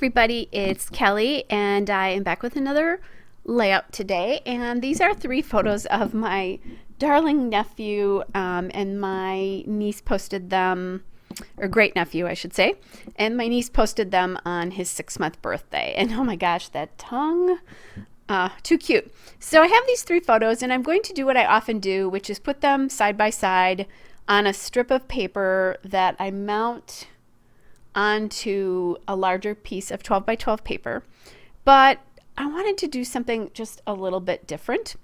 everybody, it's Kelly and I am back with another layout today, and these are 3 photos of my darling nephew, and my niece posted them, or great nephew I should say, and my niece posted them on his 6-month birthday, and oh my gosh, that tongue, too cute. So I have these 3 photos and I'm going to do what I often do, which is put them side by side on a strip of paper that I mount onto a larger piece of 12 by 12 paper. But I wanted to do something just a little bit different,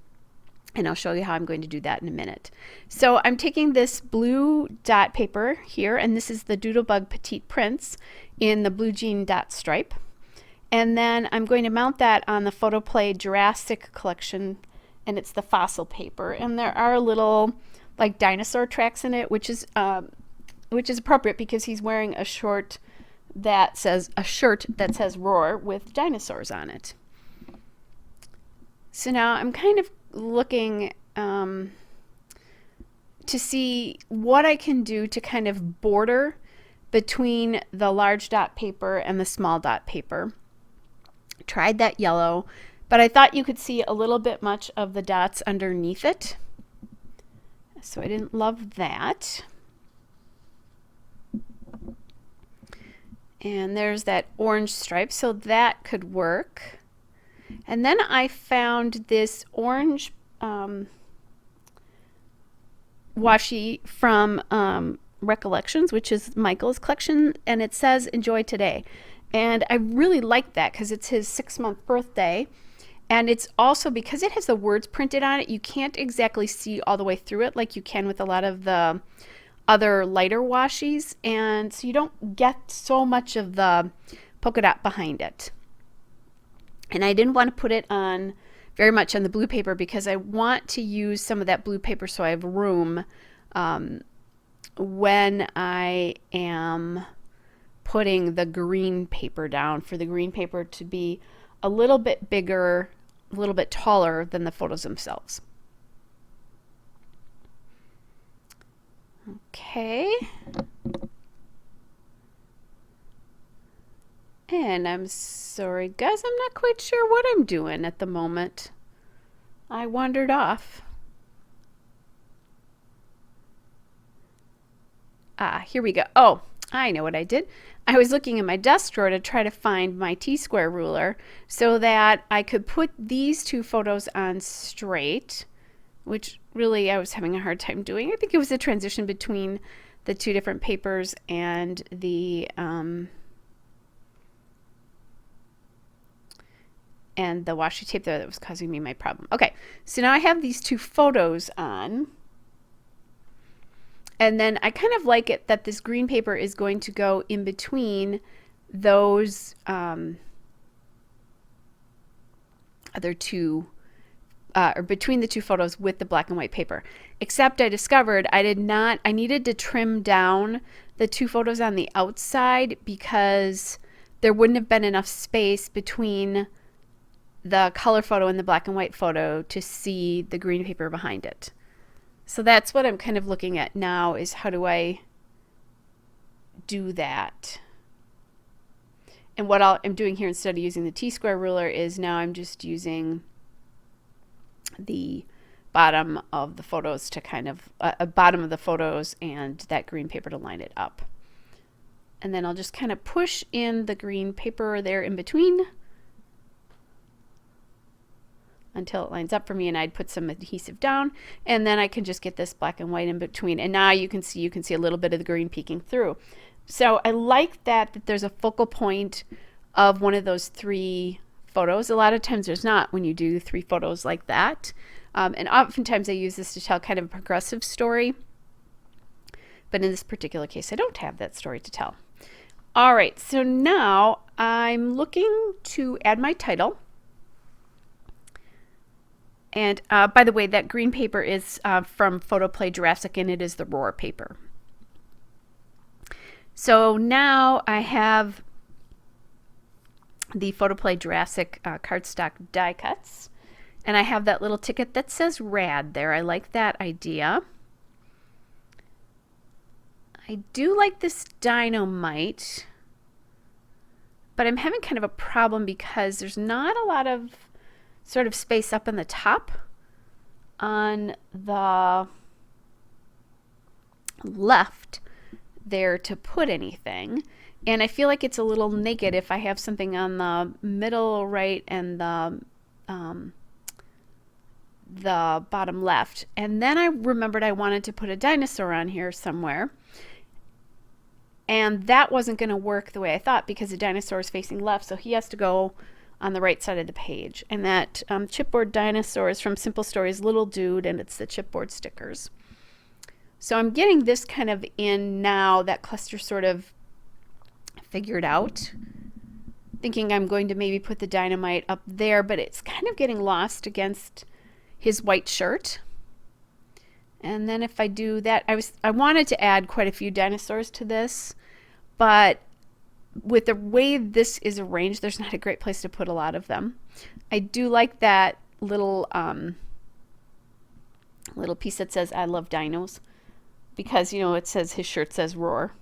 and I'll show you how I'm going to do that in a minute. So I'm taking this blue dot paper here, and this is the Doodlebug Petite Prints in the blue jean dot stripe. And then I'm going to mount that on the Photoplay Jurassic collection, and it's the fossil paper. And there are little like dinosaur tracks in it, which is appropriate because he's wearing a shirt that says Roar with dinosaurs on it. So now I'm kind of looking to see what I can do to kind of border between the large dot paper and the small dot paper. Tried that yellow, but I thought you could see a little bit much of the dots underneath it, so I didn't love that. And there's that orange stripe, so that could work. And then I found this orange washi from Recollections, which is Michael's collection, and it says enjoy today. And I really like that because it's his 6-month birthday, and it's also because it has the words printed on it, you can't exactly see all the way through it like you can with a lot of the other lighter washies, and so you don't get so much of the polka dot behind it. And I didn't want to put it on very much on the blue paper because I want to use some of that blue paper so I have room when I am putting the green paper down, for the green paper to be a little bit bigger, a little bit taller than the photos themselves. Okay. And I'm sorry, guys, I'm not quite sure what I'm doing at the moment. I wandered off. Here we go. Oh, I know what I did. I was looking in my desk drawer to try to find my T-square ruler so that I could put these 2 photos on straight, which really I was having a hard time doing. I think it was a transition between the 2 different papers and the washi tape there that was causing me my problem. Okay, so now I have these 2 photos on, and then I kind of like it that this green paper is going to go in between those other 2 or between the 2 photos with the black and white paper. Except I discovered I needed to trim down the 2 photos on the outside because there wouldn't have been enough space between the color photo and the black and white photo to see the green paper behind it. So that's what I'm kind of looking at now, is how do I do that? And what I'm doing here, instead of using the T-square ruler, is now I'm just using the bottom of the photos to kind of bottom of the photos and that green paper to line it up. And then I'll just kind of push in the green paper there in between until it lines up for me, and I'd put some adhesive down, and then I can just get this black and white in between, and now you can see a little bit of the green peeking through. So I like that there's a focal point of one of those 3 photos. A lot of times there's not when you do 3 photos like that, and oftentimes I use this to tell kind of a progressive story, but in this particular case I don't have that story to tell. All right, so now I'm looking to add my title. And by the way, that green paper is from Photoplay Jurassic, and it is the Roar paper. So now I have the Photoplay Jurassic cardstock die cuts, and I have that little ticket that says rad there. I like that idea. I do like this dynamite, but I'm having kind of a problem because there's not a lot of sort of space up in the top on the left there to put anything. And I feel like it's a little naked if I have something on the middle right and the bottom left. And then I remembered I wanted to put a dinosaur on here somewhere. And that wasn't going to work the way I thought because the dinosaur is facing left, so he has to go on the right side of the page. And that chipboard dinosaur is from Simple Stories Little Dude, and it's the chipboard stickers. So I'm getting this kind of in now, that cluster sort of figured out. Thinking I'm going to maybe put the dynamite up there, but it's kind of getting lost against his white shirt. And then if I do that, I wanted to add quite a few dinosaurs to this, but with the way this is arranged, there's not a great place to put a lot of them. I do like that little piece that says "I love dinos," because it says his shirt says "Roar,"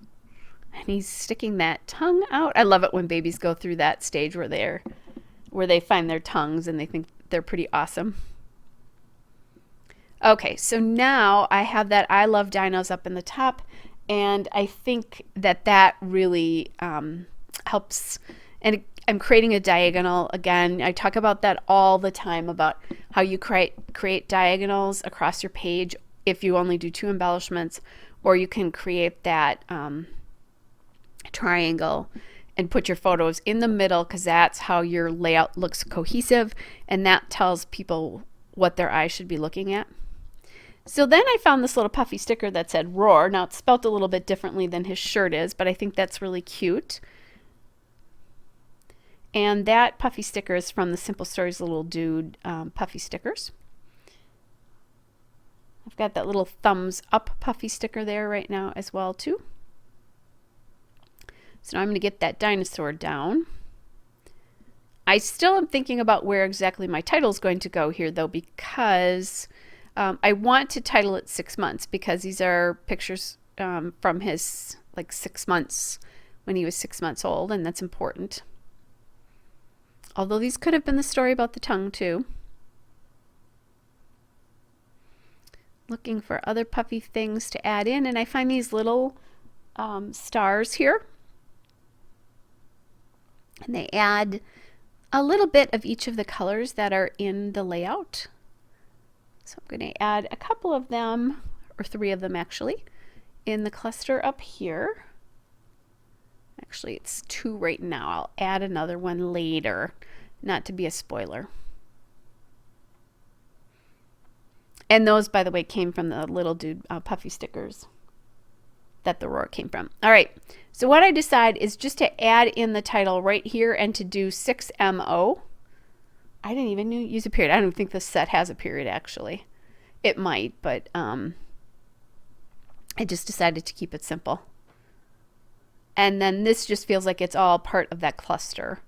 and he's sticking that tongue out. I love it when babies go through that stage where they find their tongues and they think they're pretty awesome. Okay, so now I have that "I love dinos" up in the top, and I think that really helps. And I'm creating a diagonal again. I talk about that all the time, about how you create diagonals across your page if you only do 2 embellishments, or you can create that triangle and put your photos in the middle, because that's how your layout looks cohesive, and that tells people what their eyes should be looking at. So then I found this little puffy sticker that said "Roar." Now it's spelt a little bit differently than his shirt is, but I think that's really cute. And that puffy sticker is from the Simple Stories Little Dude puffy stickers. I've got that little thumbs up puffy sticker there right now as well too. So now I'm going to get that dinosaur down. I still am thinking about where exactly my title is going to go here though, because I want to title it 6 months, because these are pictures from his 6 months, when he was 6 months old, and that's important. Although these could have been the story about the tongue too. Looking for other puffy things to add in, and I find these little stars here, and they add a little bit of each of the colors that are in the layout. So I'm going to add a couple of them, or 3 of them actually, in the cluster up here. Actually, it's 2 right now. I'll add another one later, not to be a spoiler. And those, by the way, came from the Little Dude puffy stickers that the Roar came from. All right, so what I decide is just to add in the title right here and to do 6MO. I didn't even use a period. I don't think this set has a period actually. It might, but I just decided to keep it simple. And then this just feels like it's all part of that cluster.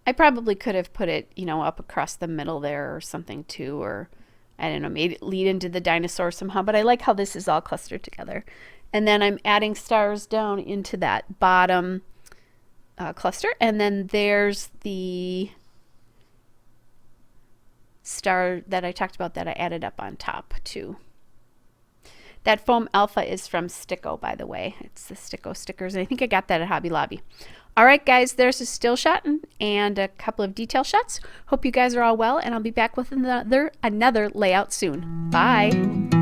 I probably could have put it, up across the middle there or something too, or I don't know, made it lead into the dinosaur somehow, but I like how this is all clustered together. And then I'm adding stars down into that bottom cluster, and then there's the star that I talked about that I added up on top too. That foam alpha is from Sticko, by the way. It's the Sticko stickers, and I think I got that at Hobby Lobby. All right, guys, there's a still shot and a couple of detail shots. Hope you guys are all well, and I'll be back with another layout soon. Bye.